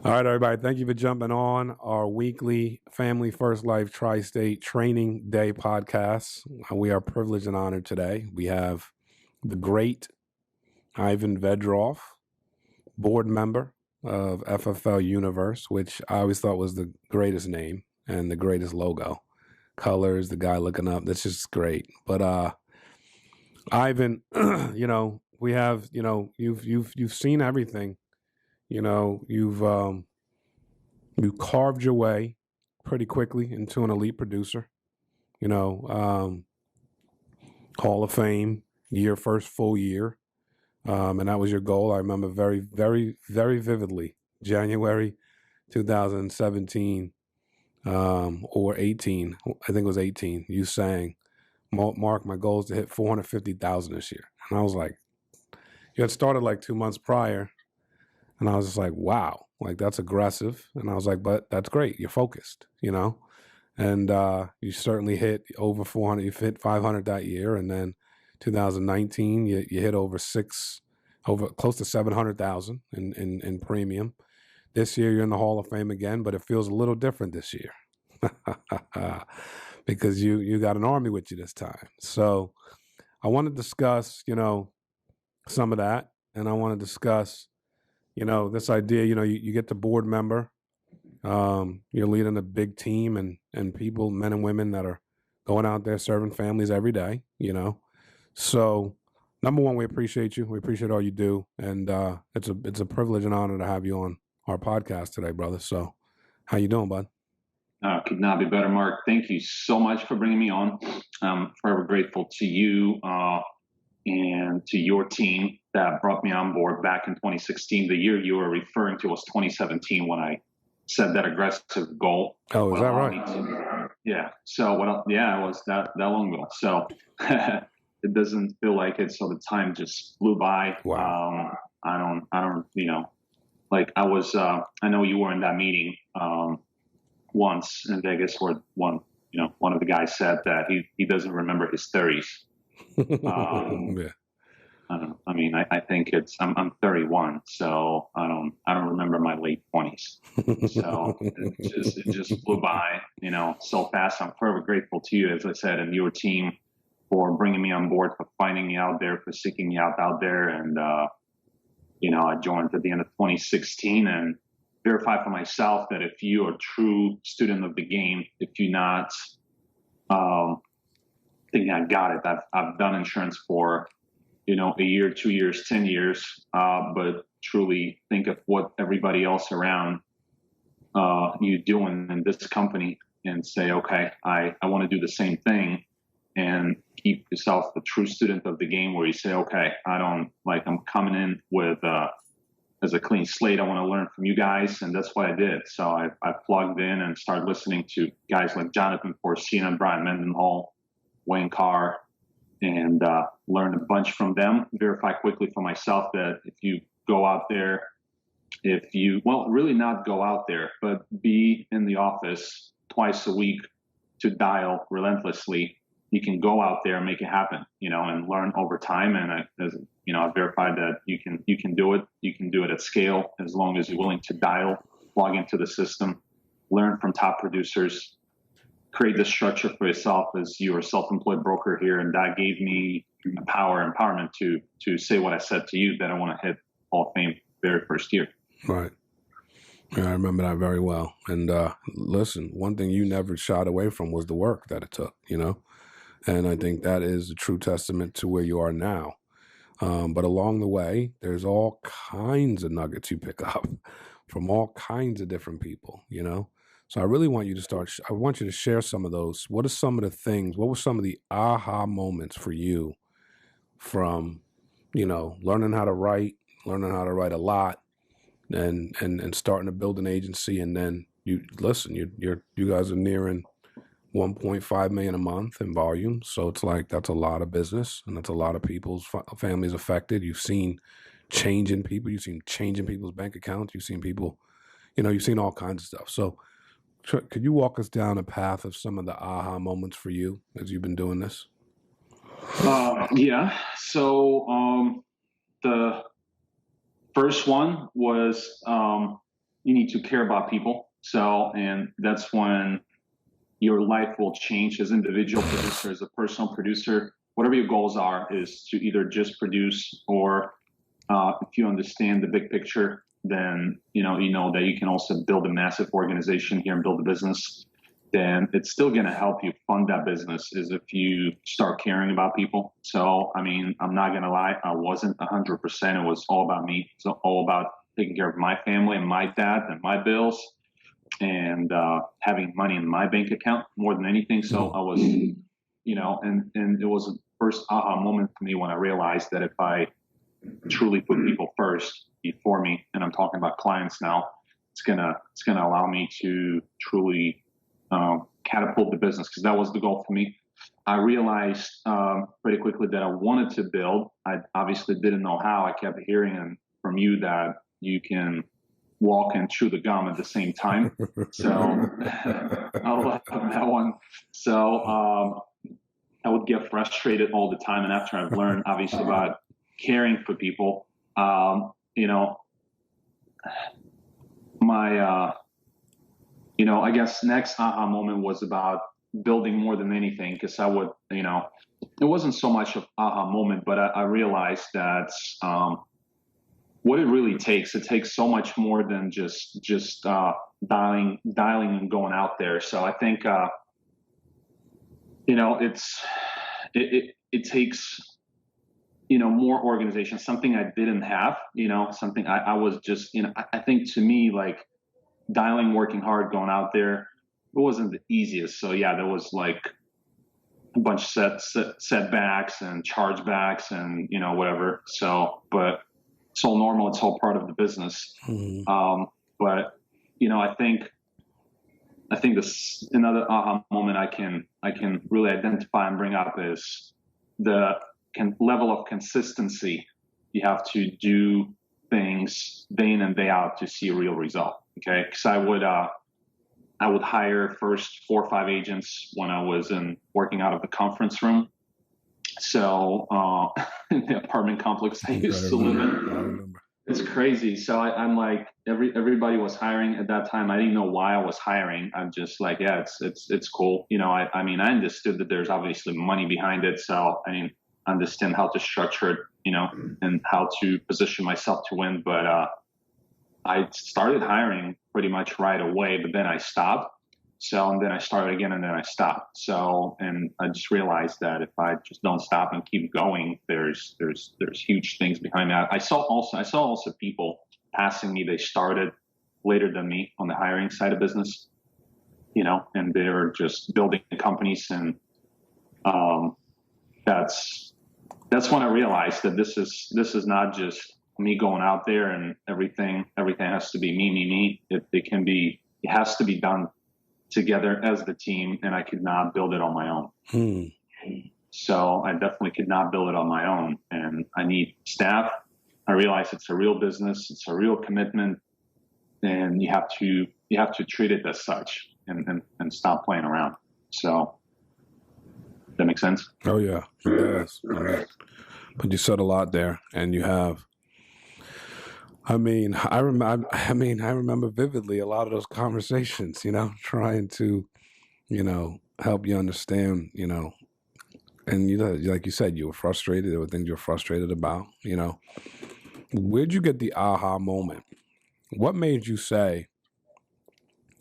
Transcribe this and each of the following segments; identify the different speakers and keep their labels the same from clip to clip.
Speaker 1: All right, everybody. Thank you for jumping on our weekly Family First Life Tri-State Training Day podcast. We are privileged and honored today. We have the great Ivan Vedrov, board member of FFL Universe, which I always thought was the greatest name and the greatest logo. Colors, the guy looking up, that's just great. But Ivan, we have, you've seen everything. You've carved your way pretty quickly into an elite producer. Hall of Fame, first full year, and that was your goal. I remember very, very, very vividly, January 2017 or 18. I think it was 18. You sang, "Mark, my goal is to hit 450,000 this year," and I was like, you had started like 2 months prior. And I was just like, wow, like that's aggressive. And I was like, but that's great. You're focused, and you certainly hit over 400. You hit 500 that year. And then 2019, you hit over close to 700,000 in premium. This year, you're in the Hall of Fame again, but it feels a little different this year because you got an army with you this time. So I want to discuss, some of that. And I want to discuss this idea, you get the board member, you're leading a big team and people, men and women that are going out there serving families every day, So number one, we appreciate you. We appreciate all you do. And it's a privilege and honor to have you on our podcast today, brother. So how you doing, bud?
Speaker 2: Could not be better, Mark. Thank you so much for bringing me on. I'm forever grateful to you and to your team that brought me on board back in 2016. The year you were referring to was 2017 when I set that aggressive goal.
Speaker 1: Oh, is that right?
Speaker 2: Yeah. So it was that long ago. So it doesn't feel like it. So the time just flew by.
Speaker 1: Wow.
Speaker 2: I don't, like I was, I know you were in that meeting once in Vegas where one of the guys said that he doesn't remember his 30s.
Speaker 1: Yeah.
Speaker 2: I don't know. I mean, I think I'm 31, so I don't remember my late 20s. So it just flew by, so fast. I'm forever grateful to you, as I said, and your team for bringing me on board, for finding me out there, for seeking me out there. And, I joined at the end of 2016 and verified for myself that if you are a true student of the game, if you're not, thinking I got it. I've done insurance for, a year, 2 years, 10 years, but truly think of what everybody else around you doing in this company and say, okay, I want to do the same thing, and keep yourself a true student of the game where you say, okay, I'm coming in with as a clean slate. I want to learn from you guys, and that's what I did. So I plugged in and started listening to guys like Jonathan Porcina, Brian Mendenhall, Wayne Carr, and learned a bunch from them. Verify quickly for myself that if you go out there, really not go out there, but be in the office twice a week to dial relentlessly, you can go out there and make it happen, and learn over time. And I verified that you can do it. You can do it at scale as long as you're willing to dial, plug into the system, learn from top producers, create the structure for yourself as you're a self-employed broker here. And that gave me empowerment to say what I said to you, that I want to hit Hall of Fame very first year.
Speaker 1: Right. Yeah, I remember that very well. And listen, one thing you never shied away from was the work that it took, and I think that is a true testament to where you are now. But along the way, there's all kinds of nuggets you pick up from all kinds of different people, So I really want you to I want you to share some of those. What were some of the aha moments for you from, learning how to write a lot and starting to build an agency. And then you guys are nearing 1.5 million a month in volume. So it's like, that's a lot of business and that's a lot of people's families affected. You've seen change in people. You've seen change in people's bank accounts. You've seen people, you've seen all kinds of stuff. So could you walk us down a path of some of the aha moments for you as you've been doing this?
Speaker 2: Yeah. So the first one was you need to care about people. So, and that's when your life will change as individual producer, as a personal producer. Whatever your goals are, is to either just produce, or if you understand the big picture, then you know that you can also build a massive organization here and build a business. Then it's still going to help you fund that business is if you start caring about people. So, I mean, I'm not going to lie, I wasn't 100%. It was all about me. It's all about taking care of my family and my dad and my bills, and having money in my bank account more than anything. So I was, and it was the first aha moment for me when I realized that if I truly put people first before me, and I'm talking about clients now, it's gonna allow me to truly catapult the business, because that was the goal for me. I realized pretty quickly that I wanted to build. I obviously didn't know how. I kept hearing from you that you can walk and chew the gum at the same time. So I love that one. So I would get frustrated all the time. And after I've learned, obviously, about caring for people, I guess next aha moment was about building more than anything, because I would, it wasn't so much of aha moment, but I realized that what it really takes, it takes so much more than just dialing and going out there. So I think, it takes, more organization, something I didn't have, something I was just, I think to me, like, dialing, working hard, going out there, it wasn't the easiest. So yeah, there was like a bunch of setbacks and chargebacks and, whatever. So, but it's all normal. It's all part of the business. Mm-hmm. But, I think this another aha moment I can really identify and bring up is the level of consistency. You have to do things day in and day out to see a real result. Okay, because I would hire first 4 or 5 agents when I was working out of the conference room. So in the apartment complex I used to live in, it's crazy. So I'm like, everybody was hiring at that time. I didn't know why I was hiring. I'm just like, yeah, it's cool. I mean, I understood that there's obviously money behind it. So I didn't understand how to structure it, and how to position myself to win. But I started hiring pretty much right away, but then I stopped. So, and then I started again, and then I stopped. So, and I just realized that if I just don't stop and keep going, there's huge things behind that. I saw also people passing me. They started later than me on the hiring side of business, and they're just building companies. And that's when I realized that this is not just me going out there and everything has to be me. It has to be done together as the team, and I could not build it on my own. So I definitely could not build it on my own, and I need staff. I realize it's a real business, it's a real commitment, and you have to treat it as such, and stop playing around. So that makes sense?
Speaker 1: Oh yeah, it does. But you said a lot there, and you have. I remember vividly a lot of those conversations, trying to, help you understand, and like you said, you were frustrated. There were things you were frustrated about, Where'd you get the aha moment? What made you say,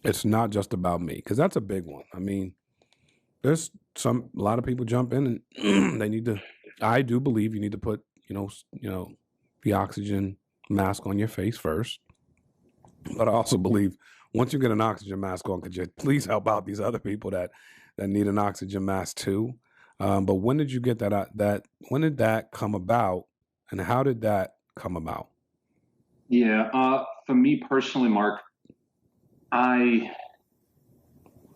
Speaker 1: it's not just about me? Because that's a big one. I mean, there's a lot of people jump in and I do believe you need to put, the oxygen mask on your face first. But I also believe once you get an oxygen mask on, could you please help out these other people that need an oxygen mask too? But when did you get when did that come about, and how did that come about?
Speaker 2: Yeah, for me personally, Mark, I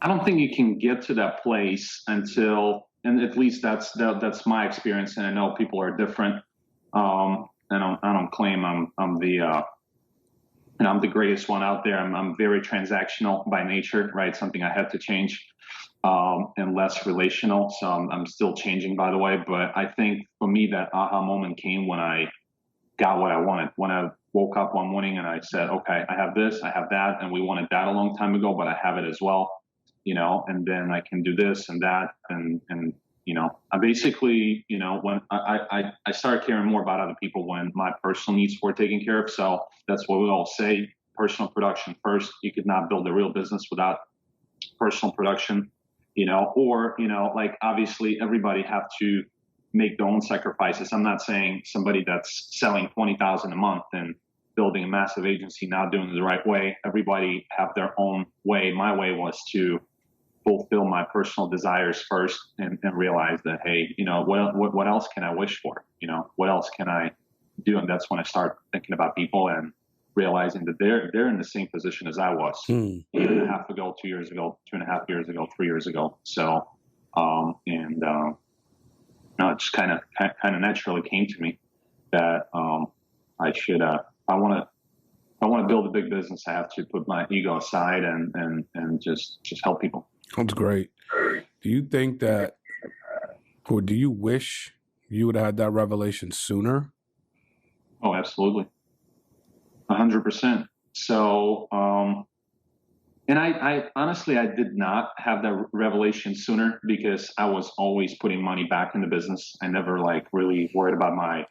Speaker 2: don't think you can get to that place until, and at least that's my experience, and I know people are different. I don't claim I'm the greatest one out there. I'm very transactional by nature, right? Something I had to change, and less relational. So I'm still changing, by the way. But I think for me, that aha moment came when I got what I wanted. When I woke up one morning and I said, okay, I have this, I have that, and we wanted that a long time ago, but I have it as well, and then I can do this and that. And I basically, when I started caring more about other people when my personal needs were taken care of. So that's what we all say, personal production first. You could not build a real business without personal production, like obviously everybody have to make their own sacrifices. I'm not saying somebody that's selling 20,000 a month and building a massive agency not doing it the right way. Everybody have their own way. My way was to fulfill my personal desires first and realize that, hey, what else can I wish for? What else can I do? And that's when I start thinking about people and realizing that they're in the same position as I was a year and a half ago, 2 years ago, 2.5 years ago, 3 years ago. So, it just kind of naturally came to me that I should I want to build a big business. I have to put my ego aside and just help people.
Speaker 1: That's great. Do you think that, or do you wish you would have had that revelation sooner?
Speaker 2: Oh, absolutely. 100%. So, and I honestly, I did not have that revelation sooner because I was always putting money back in the business. I never really worried about my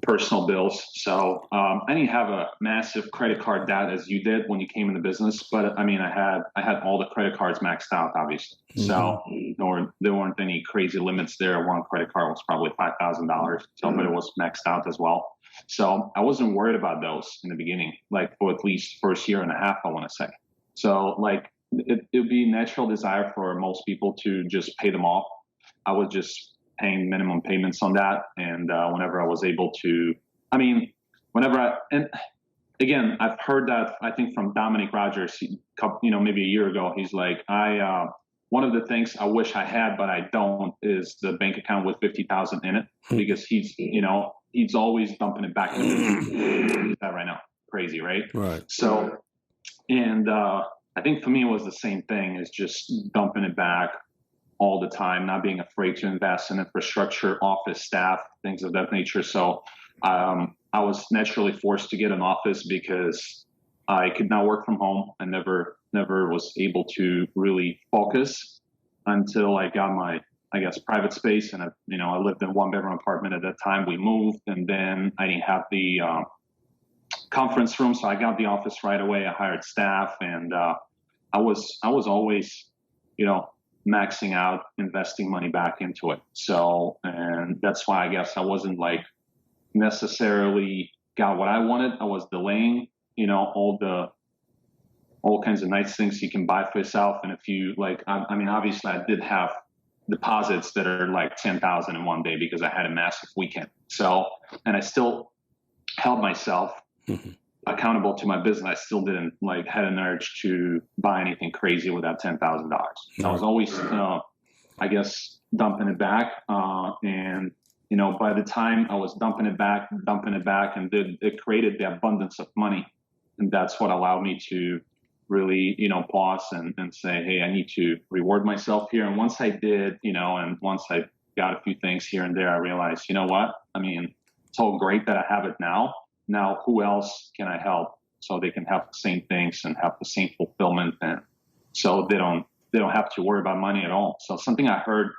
Speaker 2: personal bills. So I didn't have a massive credit card debt as you did when you came in the business. But I mean, I had all the credit cards maxed out, obviously. Mm-hmm. So there weren't any crazy limits there. One credit card was probably $5,000. So, but it was maxed out as well. So I wasn't worried about those in the beginning, for at least first year and a half, I want to say. So it would be a natural desire for most people to just pay them off. I was just paying minimum payments on that. And whenever I was able to, and again, I've heard that, I think from Dominic Rogers, maybe a year ago, he's like, one of the things I wish I had, but I don't, is the bank account with 50,000 in it, because he's always dumping it back into that right now. Crazy, right?
Speaker 1: Right.
Speaker 2: So, and I think for me, it was the same thing, is just dumping it back all the time, not being afraid to invest in infrastructure, office staff, things of that nature. So I was naturally forced to get an office because I could not work from home. I never was able to really focus until I got my, private space. And I lived in a 1-bedroom apartment at that time. We moved, and then I didn't have the conference room, so I got the office right away. I hired staff, and I was always, maxing out, investing money back into it. So, and that's why I guess I wasn't necessarily got what I wanted. I was delaying, all kinds of nice things you can buy for yourself. And if you obviously I did have deposits that are $10,000 in one day because I had a massive weekend. So, and I still held myself accountable to my business. I still didn't had an urge to buy anything crazy with that $10,000. I was always, dumping it back. And, by the time I was dumping it back, and it created the abundance of money. And that's what allowed me to really, pause and say, hey, I need to reward myself here. And once I did, and once I got a few things here and there, I realized, you know what? It's all great that I have it now. Now, who else can I help so they can have the same things and have the same fulfillment, and so they don't have to worry about money at all. So something I heard,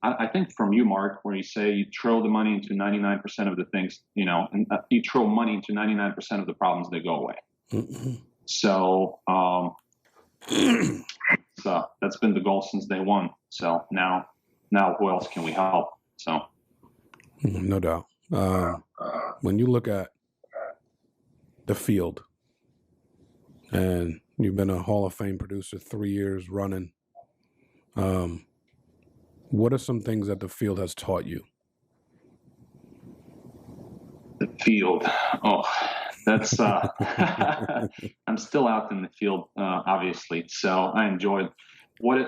Speaker 2: I think from you, Mark, where you say you throw the money into 99% of the things, and you throw money into 99% of the problems that go away. Mm-hmm. So, so that's been the goal since day one. So now who else can we help? So,
Speaker 1: no doubt. When you look at the field, and you've been a Hall of Fame producer 3 years running, what are some things that the field has taught you?
Speaker 2: The field, that's I'm still out in the field, obviously, so I enjoyed what it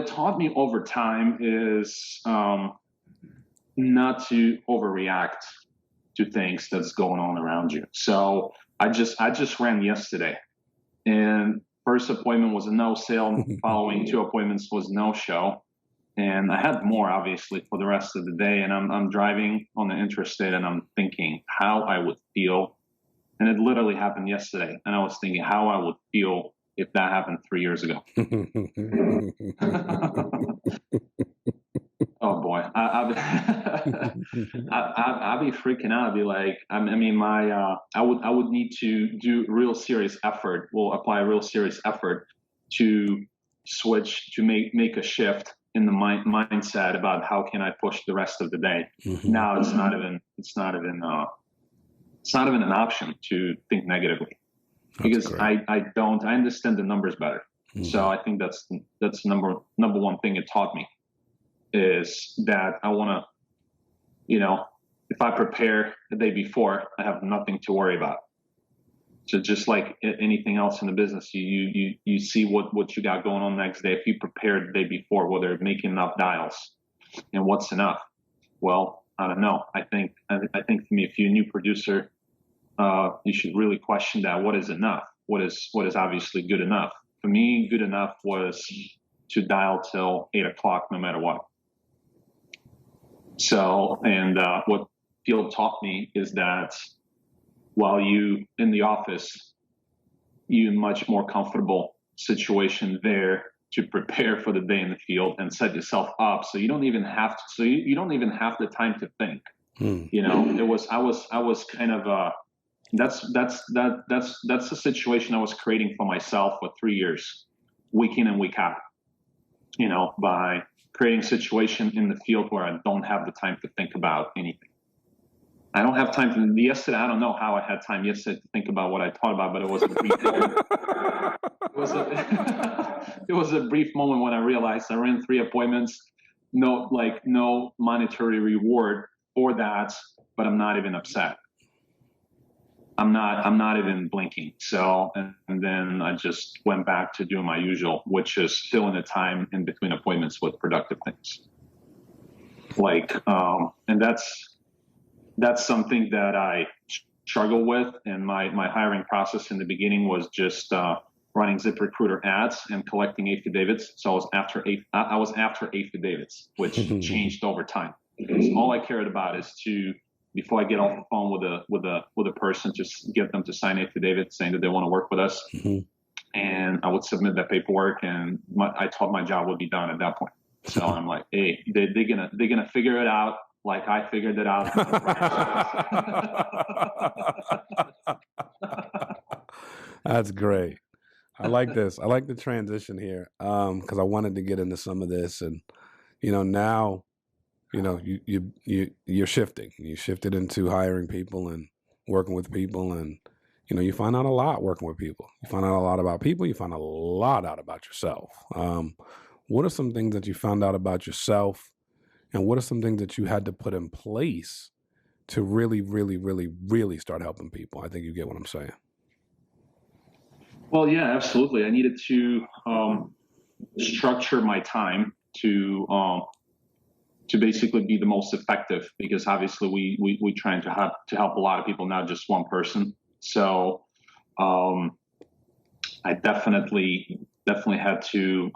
Speaker 2: taught me over time is not to overreact to things that's going on around you. So I just ran yesterday, and first appointment was a no sale. Following 2 appointments was no show. And I had more, obviously, for the rest of the day. And I'm driving on the interstate, and I'm thinking how I would feel. And it literally happened yesterday. And I was thinking how I would feel if that happened 3 years ago. Oh boy, I'd be freaking out. I'd be like, I mean, I would need to do real serious effort. Will apply real serious effort to switch, to make a shift in the mindset about how can I push the rest of the day. Now it's not even an option to think negatively, because I understand the numbers better. So I think that's number one thing it taught me, is that I want to, if I prepare the day before, I have nothing to worry about. So just like anything else in the business, you see what you got going on next day. If you prepare the day before, whether making enough dials and what's enough, well, I don't know. I think for me, if you're a new producer, you should really question that. What is enough? What is obviously good enough? For me, good enough was to dial till 8 o'clock, no matter what. So, and what field taught me is that while you in the office, you're in much more comfortable situation there to prepare for the day in the field and set yourself up, so you don't even have to. So you don't even have the time to think. I was kind of that's the situation I was creating for myself for 3 years, week in and week out. By creating a situation in the field where I don't have the time to think about anything. I don't have time to. Yesterday, I don't know how I had time yesterday to think about what I thought about, but it was a brief moment. It was a brief moment when I realized I ran 3 appointments, no monetary reward for that, but I'm not even upset. I'm not even blinking. So, and then I just went back to doing my usual, which is filling the time in between appointments with productive things. And that's something that I struggle with. And my hiring process in the beginning was just running ZipRecruiter ads and collecting affidavits. So I was after affidavits, which changed over time, because all I cared about is to, before I get off the phone with a person, just get them to sign affidavit saying that they want to work with us. And I would submit that paperwork, and I thought my job would be done at that point. So I'm like, hey, they're gonna figure it out like I figured it out.
Speaker 1: That's great. I like this. I like the transition here, because I wanted to get into some of this, and now. You're shifting. You shifted into hiring people and working with people, and you find out a lot working with people. You find out a lot about people. You find a lot out about yourself. What are some things that you found out about yourself, and what are some things that you had to put in place to really, really, really, really start helping people? I think you get what I'm saying.
Speaker 2: Well, yeah, absolutely. I needed to structure my time to basically be the most effective, because obviously we trying to help a lot of people, not just one person. So I definitely had to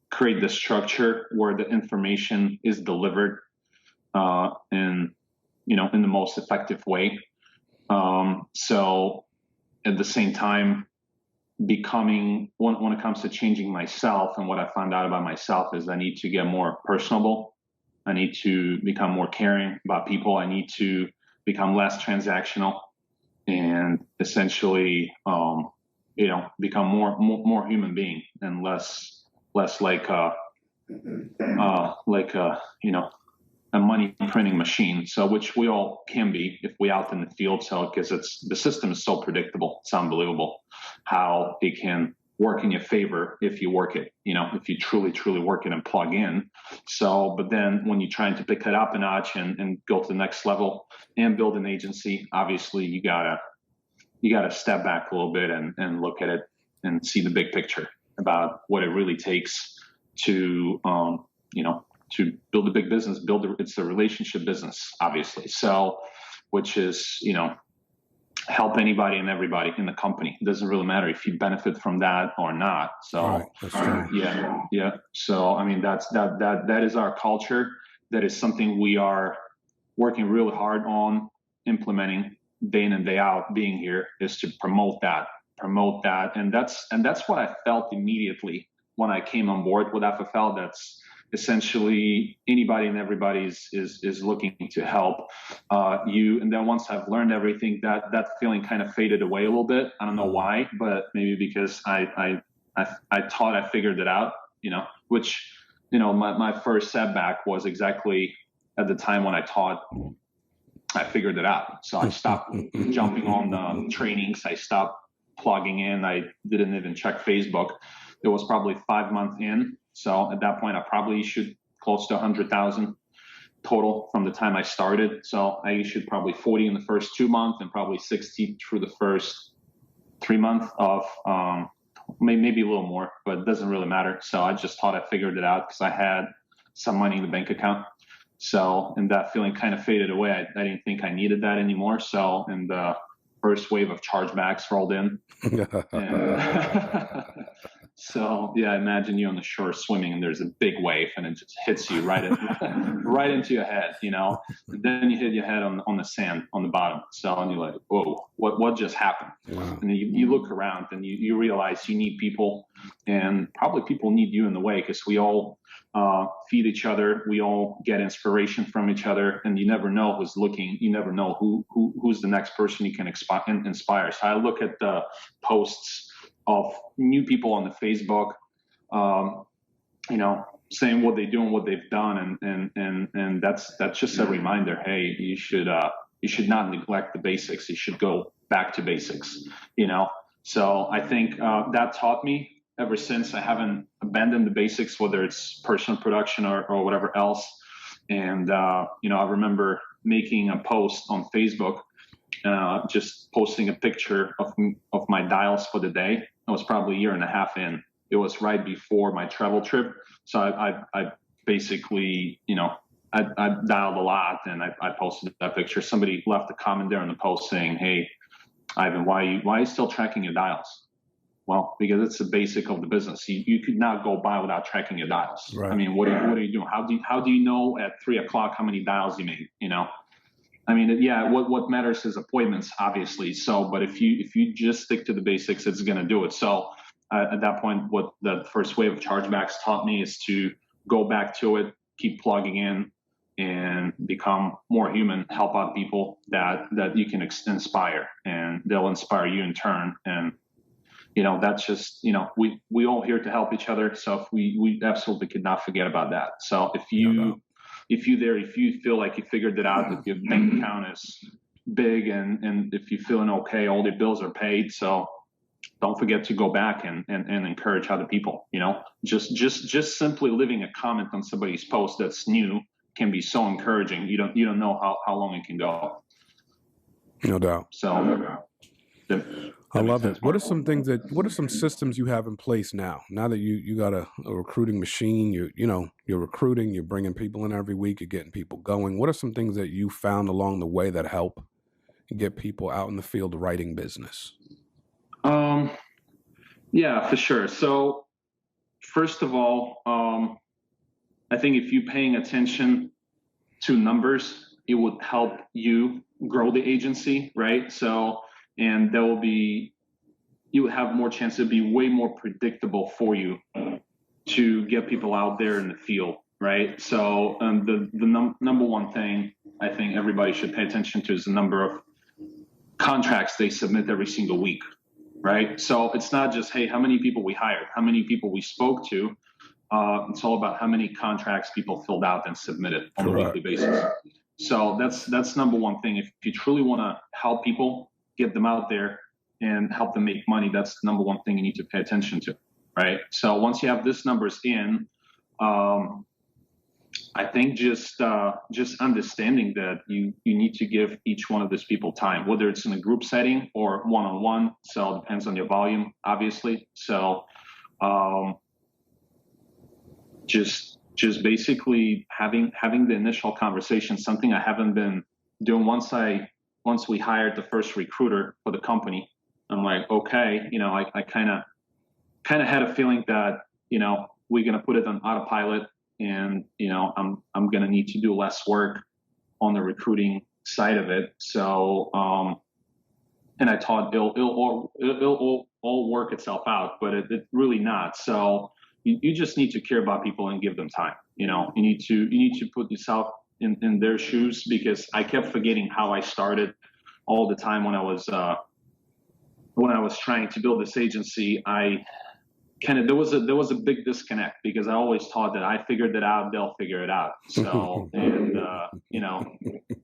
Speaker 2: create the structure where the information is delivered in the most effective way. So at the same time, becoming, when it comes to changing myself, and what I found out about myself is I need to get more personable. I need to become more caring about people. I need to become less transactional, and essentially, become more human being, and less like a money printing machine. So, which we all can be if we out in the field. So, because the system is so predictable, it's unbelievable how it can work in your favor if you work it, if you truly work it and plug in. So, but then when you're trying to pick it up a notch and go to the next level and build an agency, obviously you gotta step back a little bit and look at it and see the big picture about what it really takes to, to build a big business, it's a relationship business, obviously. So, which is, help anybody and everybody in the company. It doesn't really matter if you benefit from that or not. So
Speaker 1: Right. That's true.
Speaker 2: yeah. So I mean, that is our culture. That is something we are working really hard on implementing day in and day out. Being here is to promote that, and that's what I felt immediately when I came on board with FFL. That's essentially anybody and everybody is looking to help you. And then once I've learned everything, that feeling kind of faded away a little bit. I don't know why, but maybe because I thought I figured it out, which, my first setback was exactly at the time when I thought I figured it out. So I stopped jumping on the trainings. I stopped plugging in. I didn't even check Facebook. It was probably 5 months in. So at that point, I probably issued close to 100,000 total from the time I started. So I issued probably 40 in the first 2 months and probably 60 through the first 3 months of maybe a little more, but it doesn't really matter. So I just thought I figured it out because I had some money in the bank account. So, and that feeling kind of faded away. I didn't think I needed that anymore. So, and the first wave of chargebacks rolled in. And, so yeah, imagine you're on the shore swimming and there's a big wave and it just hits you right into your head, and then you hit your head on the sand on the bottom. So, and you're like, whoa, what just happened? Wow. And then you look around and you realize you need people, and probably people need you in the way, because we all feed each other. We all get inspiration from each other, and you never know who's looking. You never know who's the next person you can inspire. So I look at the posts of new people on the Facebook, saying what they do and what they've done, and that's just a reminder. Hey, you should not neglect the basics. You should go back to basics. So I think that taught me. Ever since, I haven't abandoned the basics, whether it's personal production or whatever else. And I remember making a post on Facebook, just posting a picture of my dials for the day. I was probably a year and a half in. It was right before my travel trip. So I basically, I dialed a lot, and I posted that picture. Somebody left a comment there in the post saying, "Hey, Ivan, why are you still tracking your dials?" Well, because it's the basic of the business. You could not go by without tracking your dials. Right. I mean, what are you doing? How do you know at 3:00 how many dials you made? I mean, yeah, what matters is appointments, obviously. So, but if you just stick to the basics, it's going to do it. So at that point, what the first wave of chargebacks taught me is to go back to it, keep plugging in, and become more human, help out people that you can inspire, and they'll inspire you in turn. And, that's just, we all here to help each other. So if we absolutely could not forget about that. So if you feel like you figured it out, if your bank account is big and if you're feeling okay, all your bills are paid. So don't forget to go back and encourage other people. Just simply leaving a comment on somebody's post that's new can be so encouraging. You don't know how long it can go.
Speaker 1: No doubt.
Speaker 2: So
Speaker 1: I love it. What are some systems you have in place now that you got a recruiting machine? You're recruiting, you're bringing people in every week, you're getting people going. What are some things that you found along the way that help get people out in the field writing business?
Speaker 2: Yeah, for sure. So first of all, I think if you're paying attention to numbers, it would help you grow the agency, right? So, and you would have more chance to be way more predictable for you to get people out there in the field, right? So the number one thing I think everybody should pay attention to is the number of contracts they submit every single week, right? So it's not just, hey, how many people we hired, how many people we spoke to. It's all about how many contracts people filled out and submitted on a weekly basis. So that's number one thing. If you truly want to help people, get them out there and help them make money, that's the number one thing you need to pay attention to, right? So once you have these numbers in, I think just understanding that you need to give each one of these people time, whether it's in a group setting or one-on-one. So it depends on your volume, obviously. So just basically having the initial conversation, something I haven't been doing. Once I once we hired the first recruiter for the company, I'm like, okay, I kind of had a feeling that, we're going to put it on autopilot, and, I'm going to need to do less work on the recruiting side of it. So, and I thought it'll all work itself out, but it really not. So you just need to care about people and give them time. You need to put yourself in their shoes, because I kept forgetting how I started all the time when I was trying to build this agency. There was a big disconnect, because I always thought that I figured it out, they'll figure it out. So, and,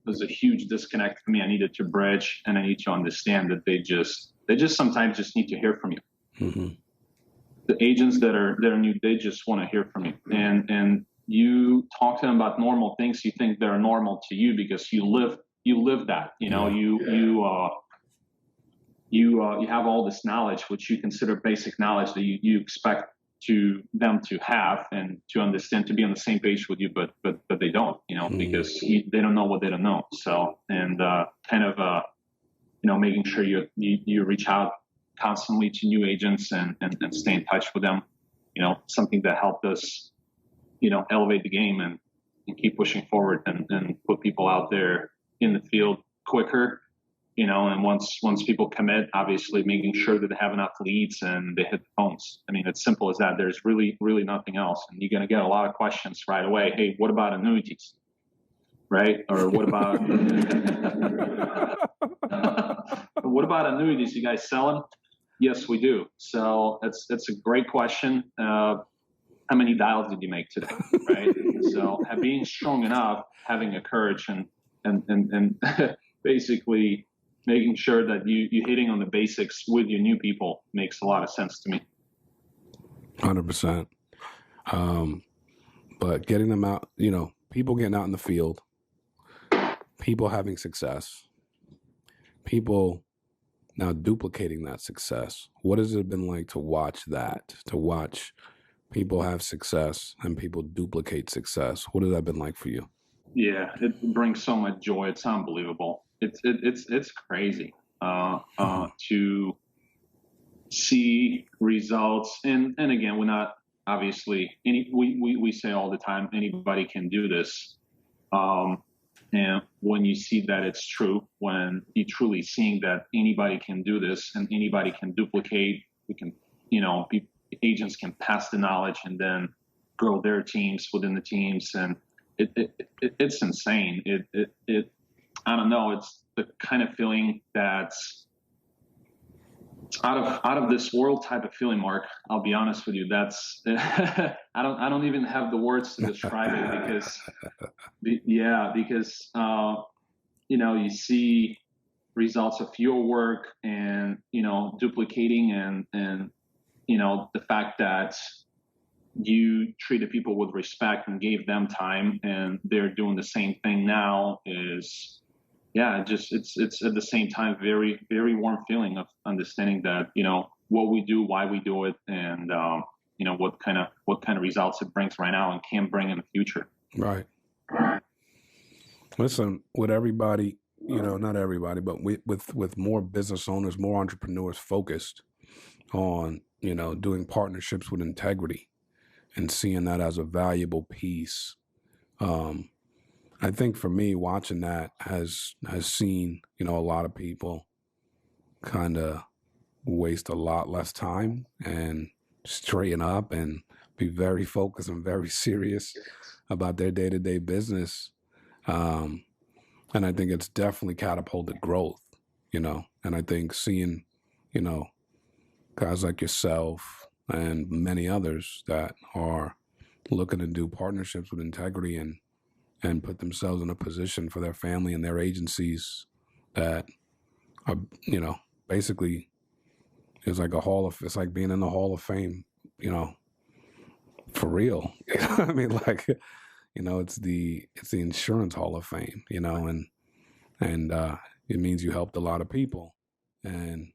Speaker 2: there's a huge disconnect for me. I needed to bridge, and I need to understand that they just sometimes just need to hear from you. Mm-hmm. The agents that are new, they just want to hear from you. And you talk to them about normal things. You think they're normal to you because you live that, you have all this knowledge, which you consider basic knowledge, that you expect them to have and to understand, to be on the same page with you, but they don't, because they don't know what they don't know. So, and making sure you reach out constantly to new agents and stay in touch with them, something that helped us, elevate the game and keep pushing forward and put people out there in the field quicker. And once people commit, obviously making sure that they have enough leads and they hit the phones. I mean, it's simple as that. There's really, really nothing else. And you're going to get a lot of questions right away. Hey, what about annuities? Right? Or what about, what about annuities? You guys sell them? Yes, we do. So that's a great question. How many dials did you make today? Right? So being strong enough, having a courage and basically making sure that you're hitting on the basics with your new people makes a lot of sense to me.
Speaker 1: 100%. But getting them out, people getting out in the field, people having success, people now duplicating that success. What has it been like to watch that, to watch people have success and people duplicate success? What has that been like for you?
Speaker 2: Yeah, it brings so much joy. It's unbelievable. It's crazy to see results. And again, we're not obviously we say all the time, anybody can do this. And when you see that it's true, when you're truly seeing that anybody can do this and anybody can duplicate, we can, agents can pass the knowledge and then grow their teams within the teams. And it's insane. I don't know. It's the kind of feeling that's out of this world type of feeling, Mark. I'll be honest with you. That's I don't even have the words to describe it, because you see results of your work and duplicating and the fact that you treated people with respect and gave them time, and they're doing the same thing now is, it's at the same time very, very warm feeling of understanding that what we do, why we do it, and what kind of results it brings right now and can bring in the future.
Speaker 1: Right. Listen, with everybody, not everybody, but with more business owners, more entrepreneurs focused on doing partnerships with integrity and seeing that as a valuable piece. I think for me, watching that has seen, a lot of people kind of waste a lot less time and straighten up and be very focused and very serious about their day-to-day business. And I think it's definitely catapulted growth, and I think seeing, guys like yourself and many others that are looking to do partnerships with integrity and put themselves in a position for their family and their agencies that are, basically it's like being in the Hall of Fame, for real. I mean, like, it's the insurance Hall of Fame, and it means you helped a lot of people. And,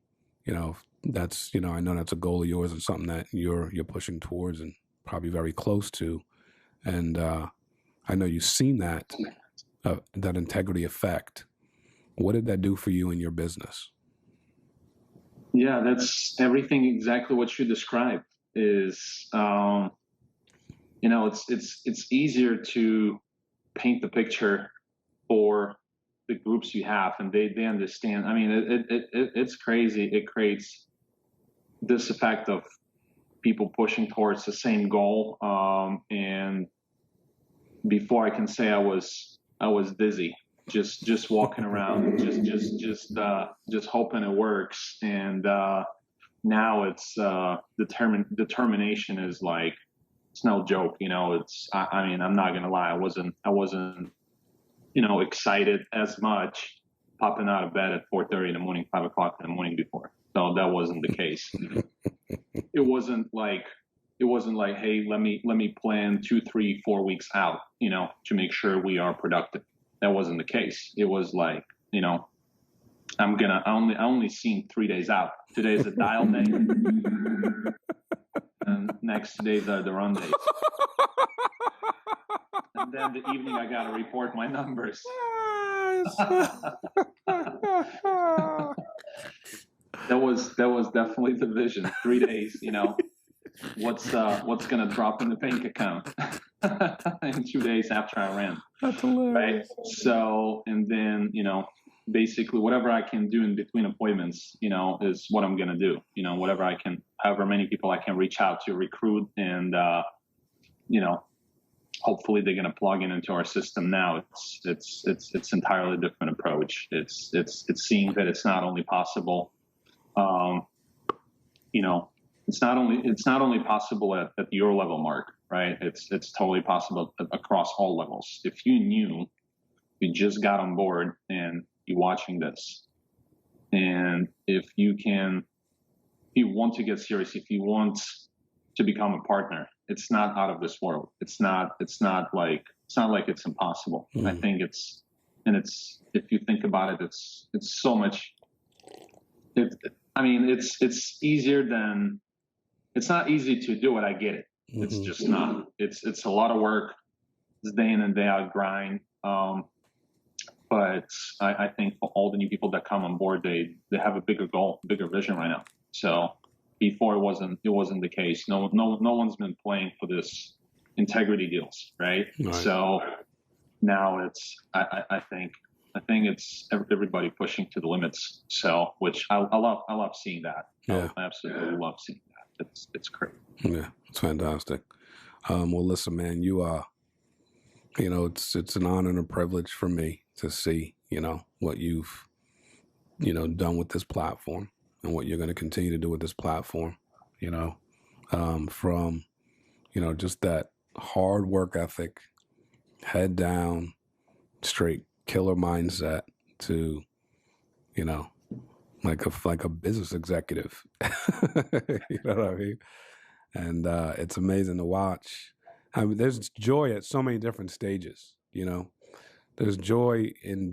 Speaker 1: that's, I know that's a goal of yours and something that you're pushing towards and probably very close to. And I know you've seen that integrity effect What did that do for you in your business?
Speaker 2: Yeah, that's everything exactly what you described is, it's easier to paint the picture for the groups you have, and they understand. I mean, it's crazy. It creates this effect of people pushing towards the same goal. And before I can say I was dizzy, just walking around, just hoping it works. And now it's determination is like, it's no joke. I mean, I'm not gonna lie. I wasn't excited as much popping out of bed at 4:30 in the morning, 5 o'clock in the morning before. So that wasn't the case. It wasn't like, hey, let me plan 2, 3, 4 weeks out, to make sure we are productive. That wasn't the case. It was like, I only seen 3 days out. Today's a dial day, and next days are the run days. And then the evening I gotta report my numbers. That was definitely the vision. 3 days, what's gonna drop in the bank account in 2 days after I ran.
Speaker 1: That's hilarious.
Speaker 2: Right. So, and then, basically whatever I can do in between appointments, is what I'm gonna do. Whatever I can, however many people I can reach out to, recruit, and hopefully they're gonna plug into our system now. It's entirely different approach. It's seeing that it's not only possible. It's not only possible at your level, Mark, right? It's totally possible across all levels. If you just got on board and you're watching this, and if you want to get serious, if you want to become a partner, it's not out of this world. It's not like it's impossible. I think it's if you think about it, it's so much. It's easier than. It's not easy to do it. I get it. It's just not. It's a lot of work. It's day in and day out grind. But I think for all the new people that come on board, they have a bigger goal, bigger vision right now. So before it wasn't the case. No one's been playing for this integrity deals, right? So now it's I think it's everybody pushing to the limits. So which I love seeing that.
Speaker 1: Yeah.
Speaker 2: I absolutely love seeing that. It's great.
Speaker 1: Yeah, it's fantastic. Well, listen, man, you are, it's an honor and a privilege for me to see, what you've, done with this platform and what you're going to continue to do with this platform, from, just that hard work ethic, head down, straight killer mindset to, like a business executive. You know what I mean? And it's amazing to watch. I mean, there's joy at so many different stages, There's joy in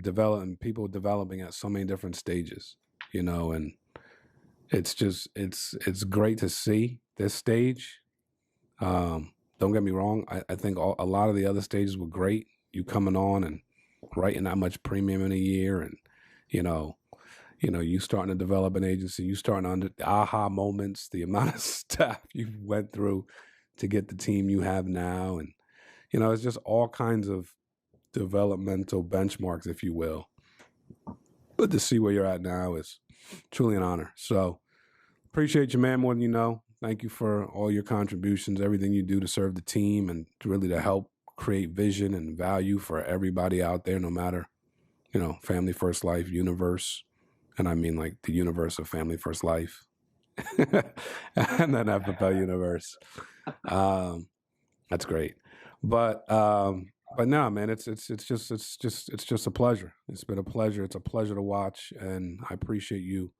Speaker 1: people developing at so many different stages, and it's just, it's great to see this stage. Don't get me wrong. I think a lot of the other stages were great. You coming on and writing that much premium in a year, and, you starting to develop an agency, you starting to the aha moments, the amount of stuff you went through to get the team you have now. And, it's just all kinds of developmental benchmarks, if you will. But to see where you're at now is truly an honor. So appreciate you, man, more than you know. Thank you for all your contributions, everything you do to serve the team and really to help create vision and value for everybody out there, no matter, Family First Life universe. And I mean like the universe of Family First Life and then FFL Universe. That's great. But no, man, it's just a pleasure. It's been a pleasure. It's a pleasure to watch, and I appreciate you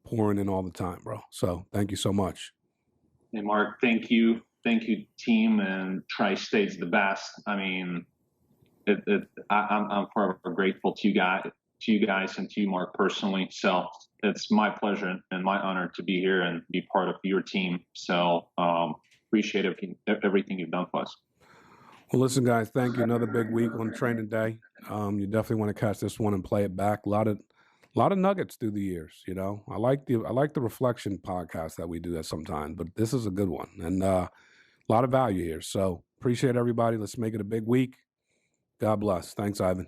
Speaker 1: pouring in all the time, bro. So thank you so much.
Speaker 2: Hey, Mark, thank you, team, and Tristate's the best. I mean, I'm forever grateful to you guys, and to you, Mark, personally. So it's my pleasure and my honor to be here and be part of your team. So appreciate everything you've done for us.
Speaker 1: Well, listen, guys, thank you. Another big week on training day. You definitely want to catch this one and play it back. A lot of nuggets through the years. I like the reflection podcast that we do that sometimes, but this is a good one and a lot of value here. So appreciate everybody. Let's make it a big week. God bless. Thanks, Ivan.